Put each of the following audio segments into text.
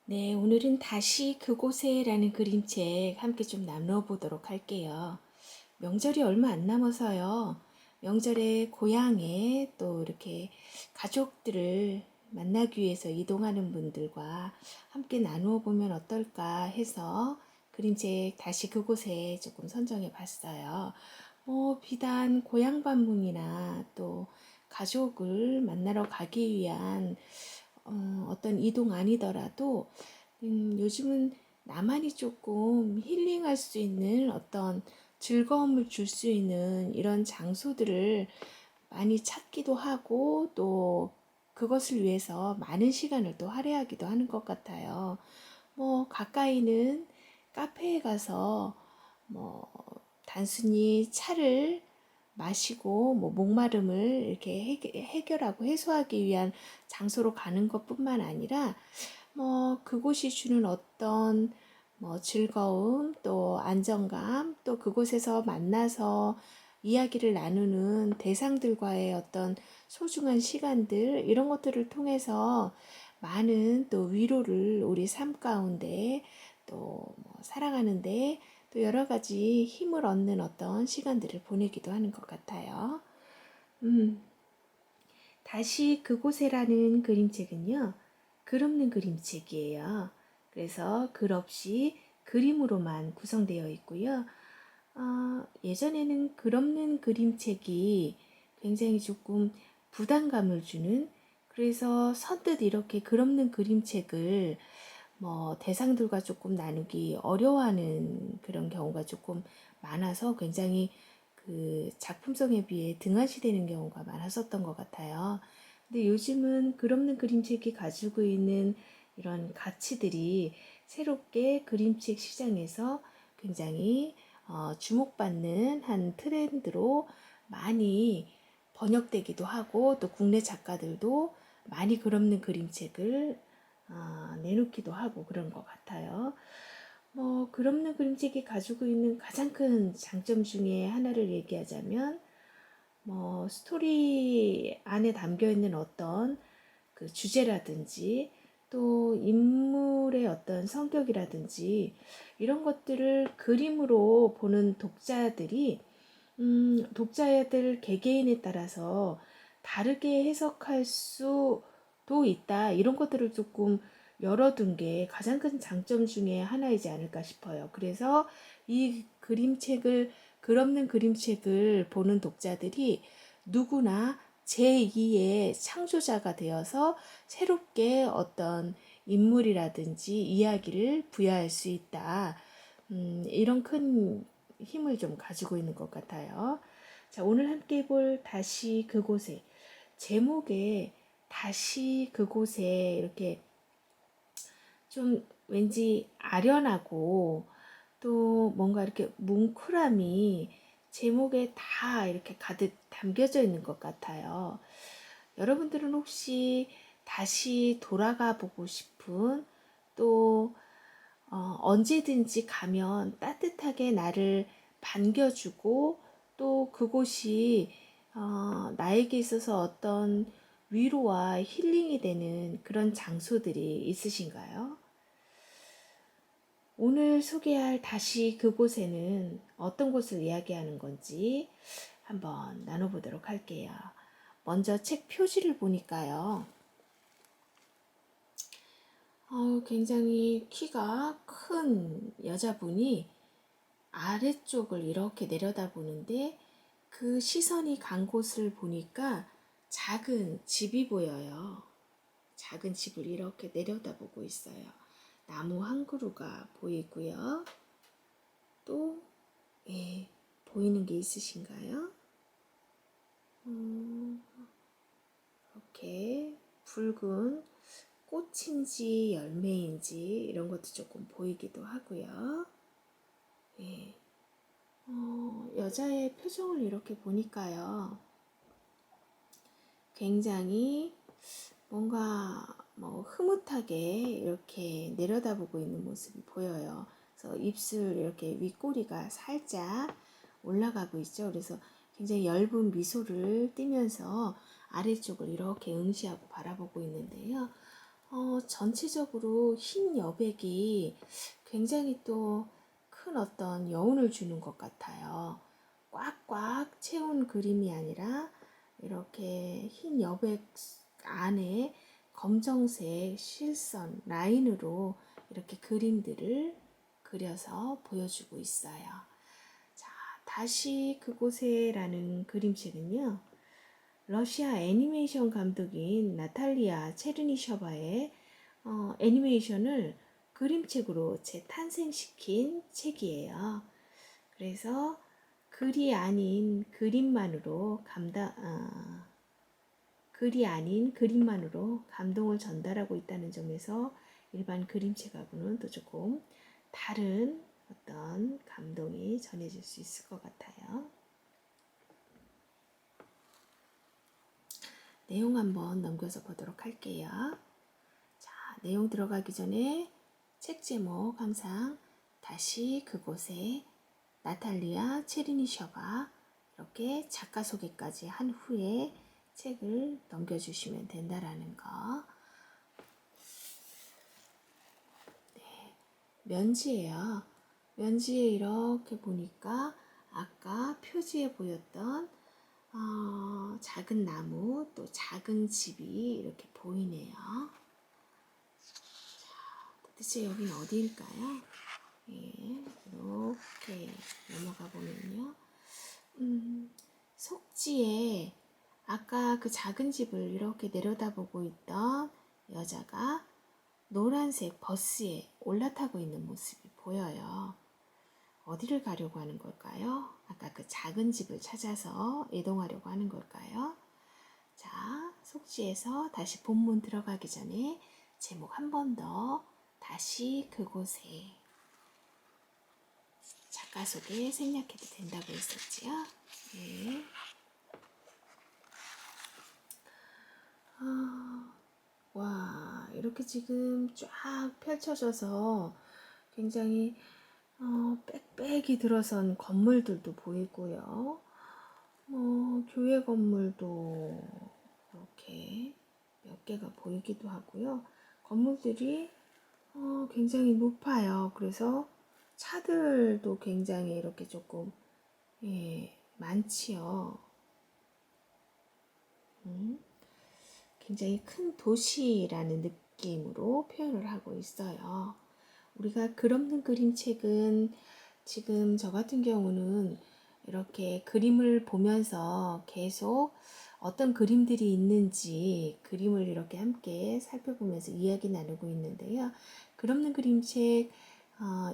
네, 오늘은 다시 그곳에라는 그림책 함께 좀 나눠보도록 할게요. 명절이 얼마 안 남아서요. 명절에 고향에 또 이렇게 가족들을 만나기 위해서 이동하는 분들과 함께 나누어 보면 어떨까 해서 그림책 다시 그곳에 조금 선정해 봤어요. 비단 고향 방문이나 또 가족을 만나러 가기 위한 어떤 이동 아니더라도 요즘은 나만이 조금 힐링할 수 있는 어떤 즐거움을 줄 수 있는 이런 장소들을 많이 찾기도 하고 또 그것을 위해서 많은 시간을 또 할애하기도 하는 것 같아요. 가까이는 카페에 가서 뭐 단순히 차를 마시고 목마름을 이렇게 해결하고 해소하기 위한 장소로 가는 것뿐만 아니라 그곳이 주는 어떤 즐거움 또 안정감 또 그곳에서 만나서 이야기를 나누는 대상들과의 어떤 소중한 시간들 이런 것들을 통해서 많은 또 위로를 우리 삶 가운데 또 살아가는데 또 여러 가지 힘을 얻는 어떤 시간들을 보내기도 하는 것 같아요. 다시 그곳에라는 그림책은요, 글 없는 그림책이에요. 그래서 글 없이 그림으로만 구성되어 있고요. 예전에는 글 없는 그림책이 굉장히 조금 부담감을 주는, 그래서 선뜻 이렇게 글 없는 그림책을 대상들과 조금 나누기 어려워하는 그런 경우가 조금 많아서 굉장히 그 작품성에 비해 등한시되는 경우가 많았었던 것 같아요. 근데 요즘은 글 없는 그림책이 가지고 있는 이런 가치들이 새롭게 그림책 시장에서 굉장히 주목받는 한 트렌드로 많이 번역되기도 하고 또 국내 작가들도 많이 글 없는 그림책을 내놓기도 하고 그런 것 같아요. 글 없는 그림책이 가지고 있는 가장 큰 장점 중에 하나를 얘기하자면 스토리 안에 담겨 있는 어떤 그 주제라든지 또 인물의 어떤 성격이라든지 이런 것들을 그림으로 보는 독자들이 독자들 개개인에 따라서 다르게 해석할 수도 있다. 이런 것들을 조금 열어둔 게 가장 큰 장점 중에 하나이지 않을까 싶어요. 그래서 이 그림책을, 글 없는 그림책을 보는 독자들이 누구나 제2의 창조자가 되어서 새롭게 어떤 인물이라든지 이야기를 부여할 수 있다. 이런 큰 힘을 좀 가지고 있는 것 같아요. 자, 오늘 함께 볼 다시 그곳에 제목에 다시 그곳에 이렇게 좀 왠지 아련하고 또 뭔가 이렇게 뭉클함이 제목에 다 이렇게 가득 담겨져 있는 것 같아요. 여러분들은 혹시 다시 돌아가 보고 싶은 또 언제든지 가면 따뜻하게 나를 반겨주고 또 그곳이 나에게 있어서 어떤 위로와 힐링이 되는 그런 장소들이 있으신가요? 오늘 소개할 다시 그곳에는 어떤 곳을 이야기하는 건지 한번 나눠보도록 할게요. 먼저 책 표지를 보니까요. 굉장히 키가 큰 여자분이 아래쪽을 이렇게 내려다보는데 그 시선이 간 곳을 보니까 작은 집이 보여요. 작은 집을 이렇게 내려다보고 있어요. 나무 한 그루가 보이고요. 또 보이는 게 있으신가요? 이렇게 붉은 꽃인지 열매인지 이런 것도 조금 보이기도 하고요. 예. 여자의 표정을 이렇게 보니까요. 굉장히 뭔가 흐뭇하게 이렇게 내려다보고 있는 모습이 보여요. 그래서 입술 이렇게 윗꼬리가 살짝 올라가고 있죠. 그래서 굉장히 엷은 미소를 띠면서 아래쪽을 이렇게 응시하고 바라보고 있는데요. 전체적으로 흰 여백이 굉장히 또 큰 어떤 여운을 주는 것 같아요. 꽉꽉 채운 그림이 아니라 이렇게 흰 여백 안에 검정색 실선 라인으로 이렇게 그림들을 그려서 보여주고 있어요. 자, 다시 그곳에라는 그림책은요. 러시아 애니메이션 감독인 나탈리아 체르니셔바의 애니메이션을 그림책으로 재탄생시킨 책이에요. 그래서 글이 아닌 그림만으로 글이 아닌 그림만으로 감동을 전달하고 있다는 점에서 일반 그림책하고는 또 조금 다른 어떤 감동이 전해질 수 있을 것 같아요. 내용 한번 넘겨서 보도록 할게요. 자, 내용 들어가기 전에 책 제목 항상 다시 그곳에 나탈리아 체르니셔가 이렇게 작가 소개까지 한 후에 책을 넘겨주시면 된다라는 거. 네, 면지예요. 면지에 이렇게 보니까 아까 표지에 보였던 작은 나무 또 작은 집이 이렇게 보이네요. 자, 도대체 여긴 어디일까요? 예, 이렇게 넘어가 보면요. 속지에 아까 그 작은 집을 이렇게 내려다보고 있던 여자가 노란색 버스에 올라타고 있는 모습이 보여요. 어디를 가려고 하는 걸까요? 아까 그 작은 집을 찾아서 이동하려고 하는 걸까요? 자, 속지에서 다시 본문 들어가기 전에 제목 한 번 더 다시 그곳에 작가 소개 생략해도 된다고 했었지요? 네. 와, 이렇게 지금 쫙 펼쳐져서 굉장히 빽빽이 들어선 건물들도 보이고요. 교회 건물도 이렇게 몇 개가 보이기도 하고요. 건물들이 굉장히 높아요. 그래서 차들도 굉장히 이렇게 조금 많지요. 굉장히 큰 도시라는 느낌으로 표현을 하고 있어요. 우리가 글 없는 그림책은 지금 저 같은 경우는 이렇게 그림을 보면서 계속 어떤 그림들이 있는지 그림을 이렇게 함께 살펴보면서 이야기 나누고 있는데요. 글 없는 그림책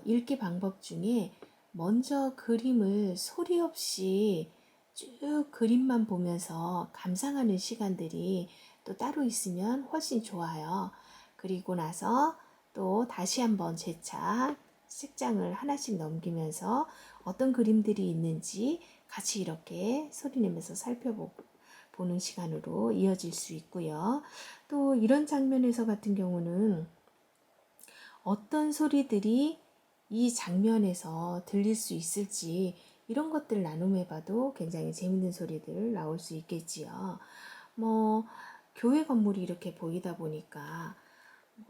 읽기 방법 중에 먼저 그림을 소리 없이 쭉 그림만 보면서 감상하는 시간들이 또 따로 있으면 훨씬 좋아요. 그리고 나서 또 다시 한번 재차 책장을 하나씩 넘기면서 어떤 그림들이 있는지 같이 이렇게 소리내면서 살펴보는 시간으로 이어질 수 있고요. 또 이런 장면에서 같은 경우는 어떤 소리들이 이 장면에서 들릴 수 있을지 이런 것들 나눔해봐도 굉장히 재밌는 소리들 나올 수 있겠지요. 교회 건물이 이렇게 보이다 보니까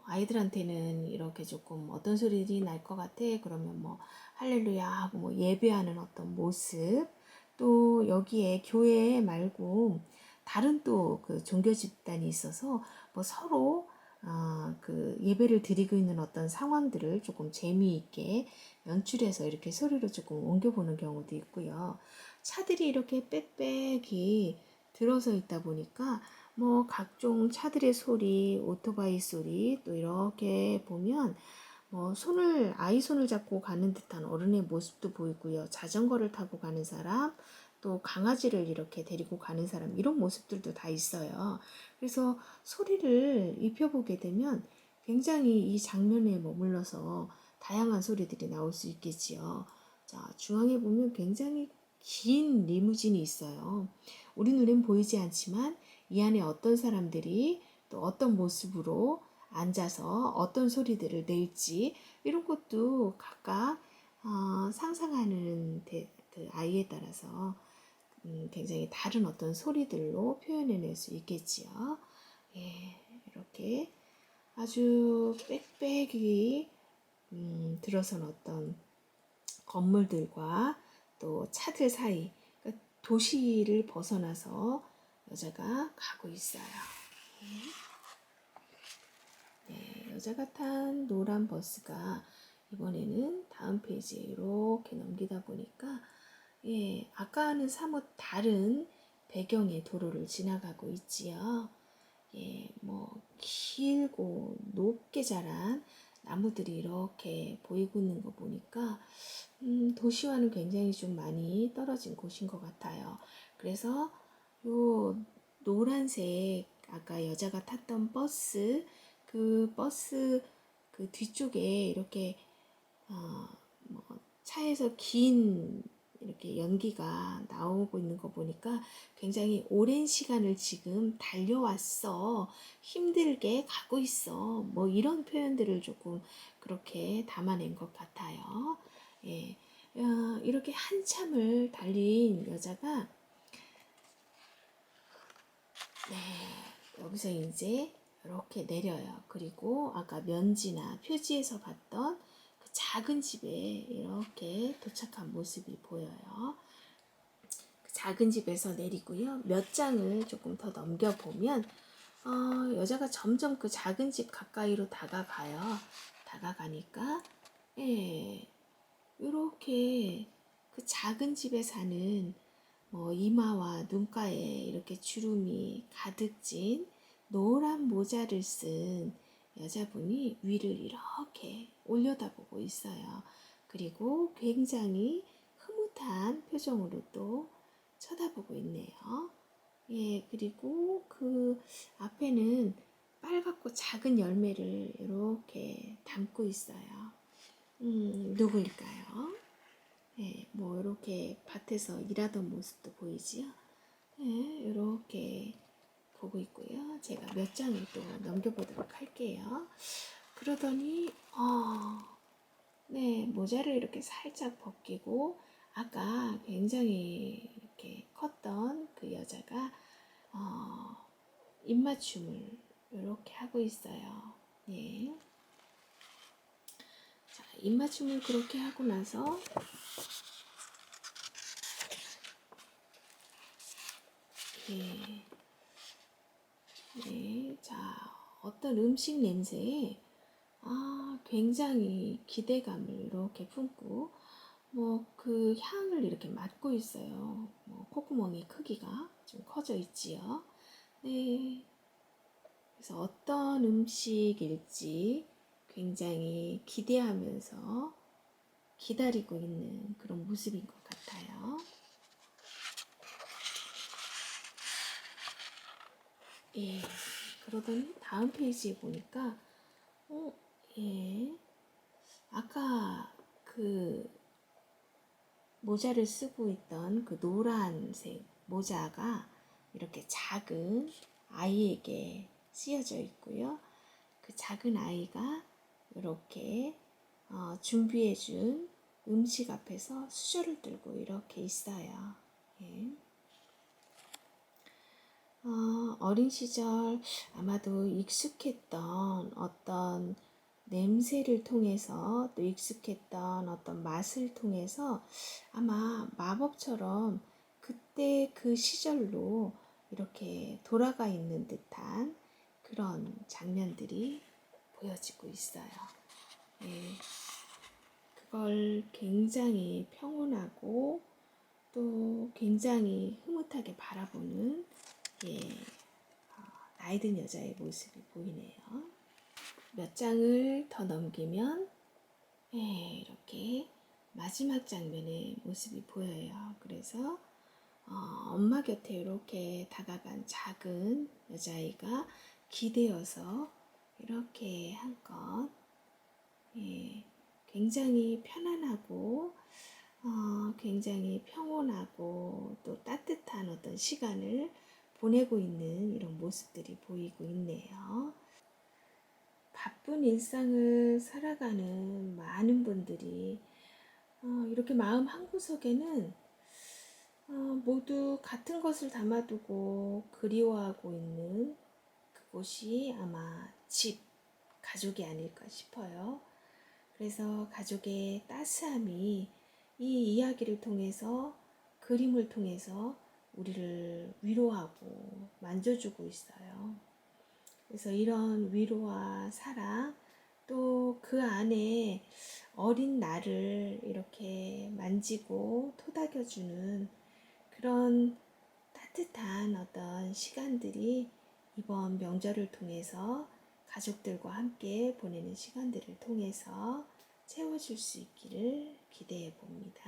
아이들한테는 이렇게 조금 어떤 소리들이 날 것 같아? 그러면 할렐루야 하고 예배하는 어떤 모습, 또 여기에 교회 말고 다른 또 그 종교 집단이 있어서 서로 그 예배를 드리고 있는 어떤 상황들을 조금 재미있게 연출해서 이렇게 소리로 조금 옮겨보는 경우도 있고요. 차들이 이렇게 빽빽이 들어서 있다 보니까 각종 차들의 소리, 오토바이 소리 또 이렇게 보면 아이 손을 잡고 가는 듯한 어른의 모습도 보이고요. 자전거를 타고 가는 사람, 또 강아지를 이렇게 데리고 가는 사람 이런 모습들도 다 있어요. 그래서 소리를 입혀보게 되면 굉장히 이 장면에 머물러서 다양한 소리들이 나올 수 있겠지요. 자, 중앙에 보면 굉장히 긴 리무진이 있어요. 우리 눈엔 보이지 않지만 이 안에 어떤 사람들이 또 어떤 모습으로 앉아서 어떤 소리들을 낼지 이런 것도 각각 상상하는 그 아이에 따라서 굉장히 다른 어떤 소리들로 표현해낼 수 있겠지요. 예, 이렇게 아주 빽빽이 들어선 어떤 건물들과 또 차들 사이, 그러니까 도시를 벗어나서 여자가 가고 있어요. 네, 여자가 탄 노란 버스가 이번에는 다음 페이지에 이렇게 넘기다 보니까 아까와는 사뭇 다른 배경의 도로를 지나가고 있지요. 뭐 길고 높게 자란 나무들이 이렇게 보이고 있는 거 보니까 도시와는 굉장히 좀 많이 떨어진 곳인 것 같아요. 그래서 요 노란색 아까 여자가 탔던 버스 그 버스 그 뒤쪽에 이렇게 뭐 차에서 긴 이렇게 연기가 나오고 있는 거 보니까 굉장히 오랜 시간을 지금 달려왔어. 힘들게 가고 있어. 뭐 이런 표현들을 조금 그렇게 담아낸 것 같아요. 예. 이렇게 한참을 달린 여자가 여기서 이제 이렇게 내려요. 그리고 아까 면지나 표지에서 봤던 그 작은 집에 이렇게 도착한 모습이 보여요. 그 작은 집에서 내리고요. 몇 장을 조금 더 넘겨보면 여자가 점점 그 작은 집 가까이로 다가가요. 다가가니까 이렇게 그 작은 집에 사는 뭐 이마와 눈가에 이렇게 주름이 가득 진 노란 모자를 쓴 여자분이 위를 이렇게 올려다보고 있어요. 그리고 굉장히 흐뭇한 표정으로 또 쳐다보고 있네요. 그리고 그 앞에는 빨갛고 작은 열매를 이렇게 담고 있어요. 누구일까요? 뭐 이렇게 밭에서 일하던 모습도 보이지요. 이렇게 보고 있고요. 제가 몇 장을 또 넘겨보도록 할게요. 그러더니 모자를 이렇게 살짝 벗기고 아까 굉장히 이렇게 컸던 그 여자가 입맞춤을 이렇게 하고 있어요. 자, 입맞춤을 그렇게 하고 나서 자, 어떤 음식 냄새에 굉장히 기대감을 이렇게 품고 뭐 그 향을 이렇게 맡고 있어요. 뭐 콧구멍의 크기가 좀 커져 있지요. 그래서 어떤 음식일지 굉장히 기대하면서 기다리고 있는 그런 모습인 것 같아요. 그러더니 다음 페이지에 보니까 아까 그 모자를 쓰고 있던 그 노란색 모자가 이렇게 작은 아이에게 씌어져 있고요. 그 작은 아이가 이렇게 준비해준 음식 앞에서 수저를 들고 이렇게 있어요. 어린 시절 아마도 익숙했던 어떤 냄새를 통해서 또 익숙했던 어떤 맛을 통해서 아마 마법처럼 그때 그 시절로 이렇게 돌아가 있는 듯한 그런 장면들이 보여지고 있어요. 그걸 굉장히 평온하고 또 굉장히 흐뭇하게 바라보는 나이 든 여자의 모습이 보이네요. 몇 장을 더 넘기면 이렇게 마지막 장면의 모습이 보여요. 그래서 엄마 곁에 이렇게 다가간 작은 여자아이가 기대어서 이렇게 한껏 굉장히 편안하고 굉장히 평온하고 또 따뜻한 어떤 시간을 보내고 있는 이런 모습들이 보이고 있네요. 바쁜 일상을 살아가는 많은 분들이 이렇게 마음 한구석에는 모두 같은 것을 담아두고 그리워하고 있는 그곳이 아마 집, 가족이 아닐까 싶어요. 그래서 가족의 따스함이 이 이야기를 통해서, 그림을 통해서 우리를 위로하고 만져주고 있어요. 그래서 이런 위로와 사랑, 또 그 안에 어린 나를 이렇게 만지고 토닥여주는 그런 따뜻한 어떤 시간들이 이번 명절을 통해서 가족들과 함께 보내는 시간들을 통해서 채워줄 수 있기를 기대해 봅니다.